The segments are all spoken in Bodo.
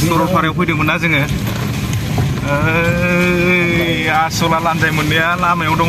सरलपारायाव फैदोंमोन ना जोङो आसला लान्जाय मोननाया लामायाव दङ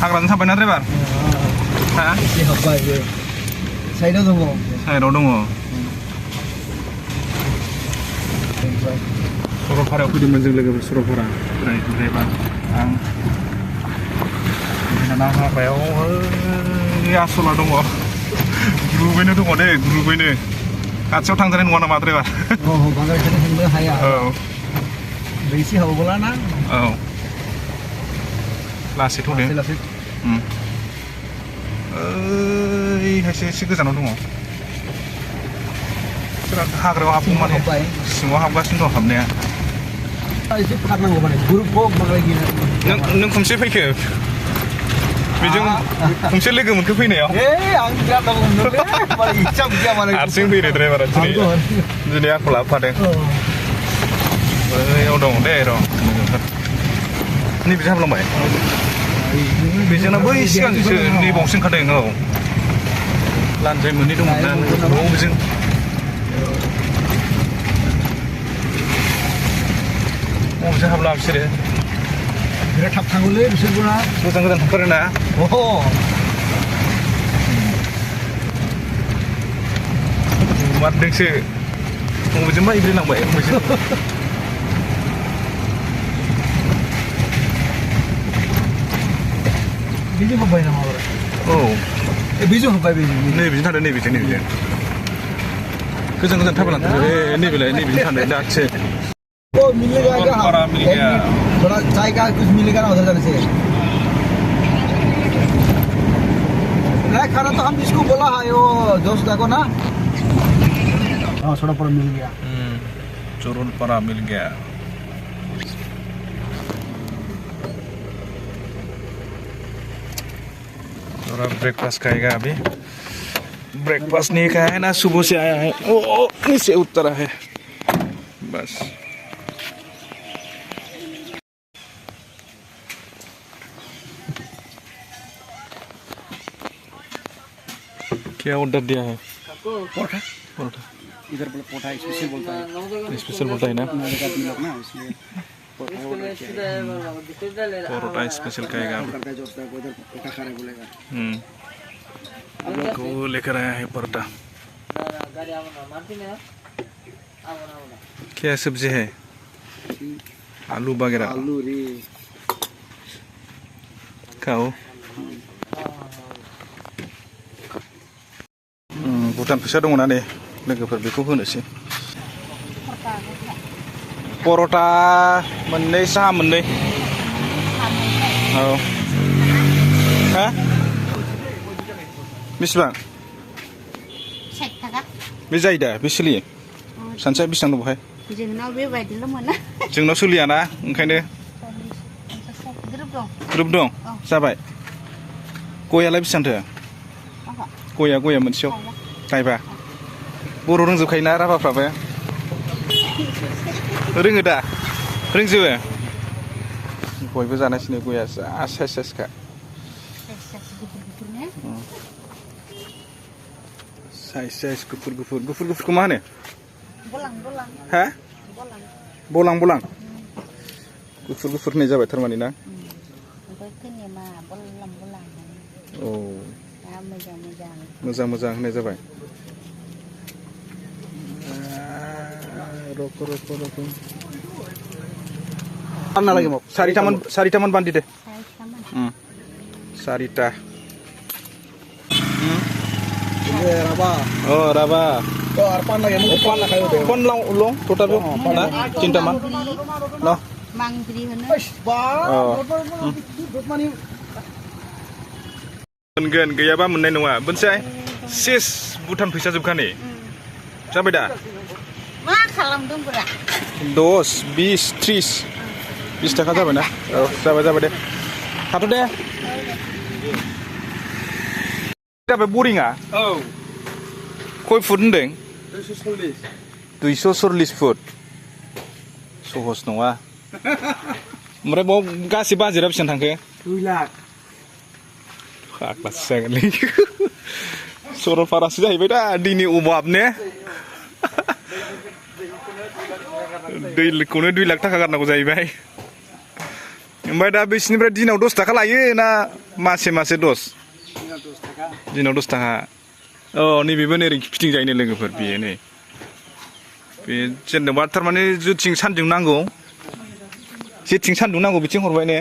हाग्राजों थाबायना ड्राइभार हा साइडआव दङ सरलपारायाव फैदोंमोन जों लोगोफोर सरलपारा ड्राइभार आं ना हाग्रायाव आसला दङ ग्रुपैनो दङ दे ग्रुपैनो खाथियाव थांजानाय नङा नामा ड्राइभार बांद्राय थांनो हाया औ दै एसे हाबोब्ला ना औ लासै थौदो एसे गोजानाव दङ हाग्रायाव हाबगौ माने सिङाव हाबगासिनो दं हाबनाया एसे खारनांगौ माने ग्रुपखौ बांद्राय नों खनसे फैखो बेजों खनसे लोगो मोनखो फैनायाव हारसिं फैदो ड्राइभारा दिनै आंखौ लाबोफादों बैयाव दं दे र' नैबेजों हाबलांबाय बेजोंना बै सिगांसो नैबावसो ओंखारदों औ लान्जाय मोननै दंमोन ना बेजों बबेजों हाबला बिसोरो बिराद थाब थाङोलै बिसोरबो ना गोजान गोजान थांथारो ना मारदोंसो बबेजोंबा एब्रेलांबाय बबेजों बेजों हाबबाय नामा औ बेजों हाबबाय नैबेजों थांदों नैबेजों गोजान गोजान थाबायलांथारो नैबेलाय नैबेजों थांदों दासो मिलेगा थोड़ा चाय का कुछ मिलेगा ना उधर जाने से खाना तो हम इसको बोला है वो दोस्त को ना हाँ सरलपारा मिल गया सरलपारा मिल गया थोड़ा ब्रेकफास्ट खाएगा अभी ब्रेकफास्ट नहीं खाया है ना सुबह से आया है ओ नीचे उतरा है बस क्या ऑर्डर दिया है परोठा परोठा इधर परोठा स्पेशल बोलता है ना परोठा स्पेशल कहेगा को लेकर आया है परोठा क्या सब्जी है आलू वगैरह खाओ भुटान फैसा दङ ना ने लोगोफोर बेखौ होनोसै परोटा मोननै साहा मोननै औ हा बेसेबां 60 थाखा बे जायो दा बे सोलियो सानसेया बेसेबां दं बहाय जोंनाव बेबायदिल' मोना जोंनाव सोलियाना ओंखायनो ग्रुप दं जाबाय गयालाय बेसेबांथो गया मोनसेयाव गायबा बर' रोंजोबखायोना राभाफ्राबो रोङो दा रोंजोबो बयबो जानायसिनो गया साइज साइजखा साइज साइज गुफुर गुफुरखौ मा होनो हा बलां गुफुर होननाय जाबाय थारमाने ना औ मोजां होनाय जाबाय आंना लगे सारिटामान बान्दि दे सारिटा राबा pan long total na cintaman no mangri hono मोनगोन गैयाबा मोननाय नङा मोनसे सेस भुटान फैसा जोबखानि जाबाय दा मा खालामदों ब्रा 10 20 30 20 थाखा जाबाय ना औ जाबाय दे थाथ' दे जाबाय बरिंआ औ खय फुट होनदों 240 फुट सहस नङा ओमफ्राय बाव गासै बाजेटआ बेसेबां थांखो 2 लाख फाग्लासो जागोनलै सरलपारासो जाहैबाय दा दैनि अभाब ने दैखौनो 2 लाख थाखा गारनांगौ जाहैबाय ओमफ्राय दा बिसिनिफ्राय दिनाव 10 थाखा लायो ना मासे 10 दिनाव 10 थाखा अ नैबेबो नै फिटिं जायोनो लोगोफोर बेयो नै बे जेनेबा थारमाने जेथिं सान्दुं नांगौ जेथिं सान्दुं नांगौ बिथिं हरबाय ने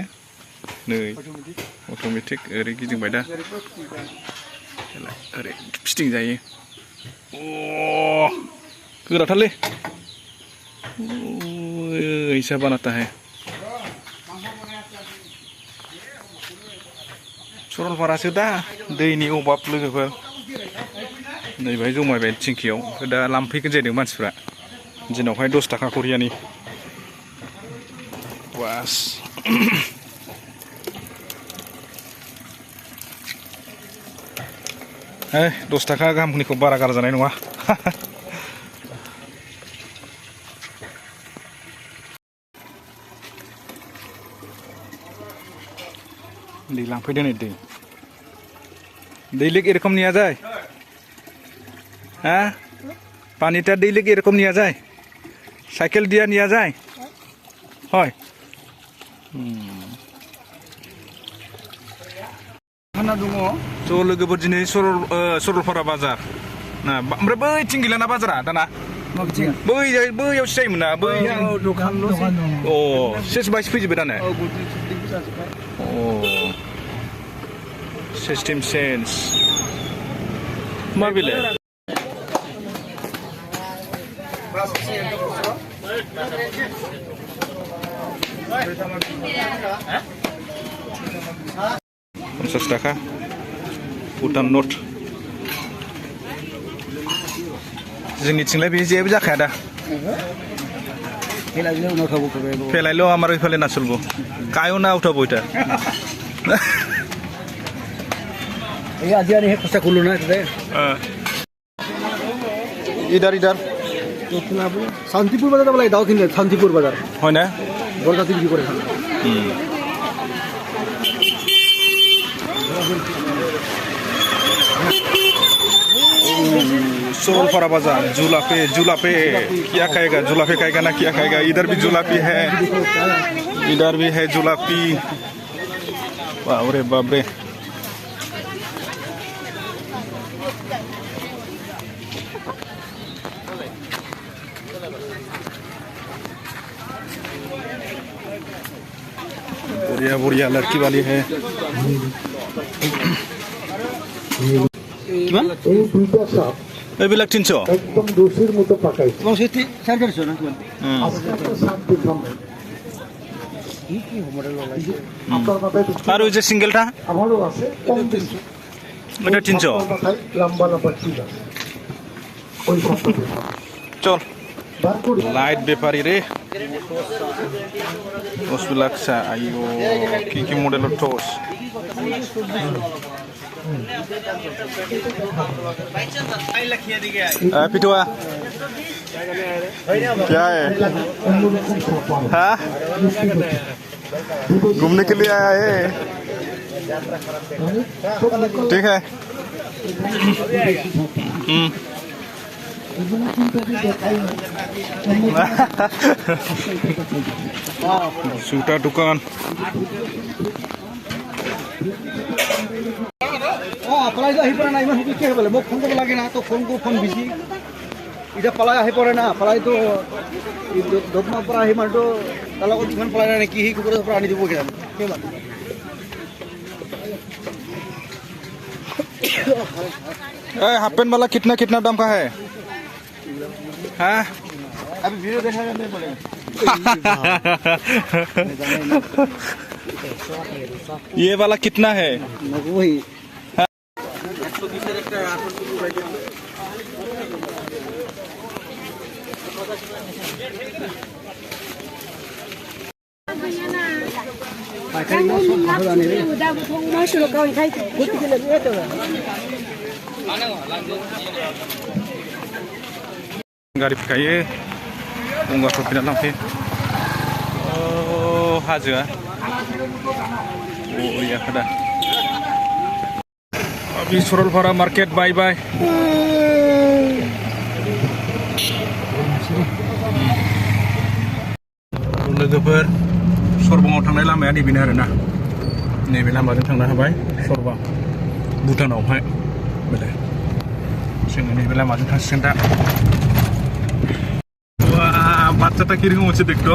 नै अट'मेटिक ओरै गिदिंबाय दा ओरै फिटिं जायो अ गोराथारलै ऐसा बनाता है सरलपारासो दा दैनि अभाब लोगोफोर नै बेहाय जमायबाय थिंखियाव दा लांफैगोन जादों मानसिफ्रा दिनावहाय 10 थाखा करियानि बास हे 10 थाखा गाहामनिखौ बारा गारा जानाय नङा दै लांफैदो नै दै लिग एरकम निया जाय हाँ पानीटा दै लिग एरकम निया जाय साइकेल दिया निया जाय হয় खाना दङ ज' लोगोफोर दिनै सरलपारा बाजार ना ओमफ्राय बैथिं गैलाना बाजारा दाना बैयावसो जायोमोन ना बैयाव दखानल' अ सेस बायसो फैजोबबाय दानो अ सिस्टेम चेन्ज मा बेलाय Ponsas taka Bhutan Note जोंनिथिंलाय बे जेबो जाखाया दा फेलाइलो हमारे फेले ना चलबो कायो ना उठाबो এটা ये आज यार ये कुछ खुलो ना इधर इधर शांतिपुर बाजार वाला दाव किन शांतिपुर बाजार হয় না বড়দাতি কি করে খান सरलपारा बाजार जुलापे क्या खाएगा जुलापे खाएगा ना क्या खाएगा इधर भी जुलापी है इधर भी है जुलापी वाह रे बाप रे बढ़िया बढ़िया लड़की वाली है এইবিলাক 300 একদম দোষীর মতো পাকাই এবং সেটি 450 না আর ওই যে সিঙ্গেলটা আমারও আছে কম 300 এটা 300 লম্বা লম্বা ঠিক আছে ওই সবটা চল লাইট ব্যাপারী রে ওসবিলাকসা আইও কি মডেলের টস पिटुआ क्या है हाँ घूमने के लिए आया है ठीक है जूता दुकान पलाई आहि परे ना इमान हुकी बोले मो फोन को लागे ना तो फोन बिजी इधर पलाई आहि परे ना पलाई तो ददमा पर आहि मार तो ताला को दिखन पलाई ना की ही को पर आनी दिबो के बात ए हाफ पैंट वाला कितना दाम का है हाँ अभी वीडियो देखा नहीं पड़ेगा ये वाला कितना है वही गारि फैखायो गंगारखौ फैना लांफैयो हाजोआ बरियाखा दा सरलपारा मार्केट बाय लोगोफोर सरबंआव थांनाय लामाया नैबेनो आरोना नैबे लामाजों थांनो हाबाय सरबं भुटानावहाय बेलाय जोङो नैबे लामाजों थांसिगोन दा वा बाচ্চাটা কিরকম হচ্ছে দেখতো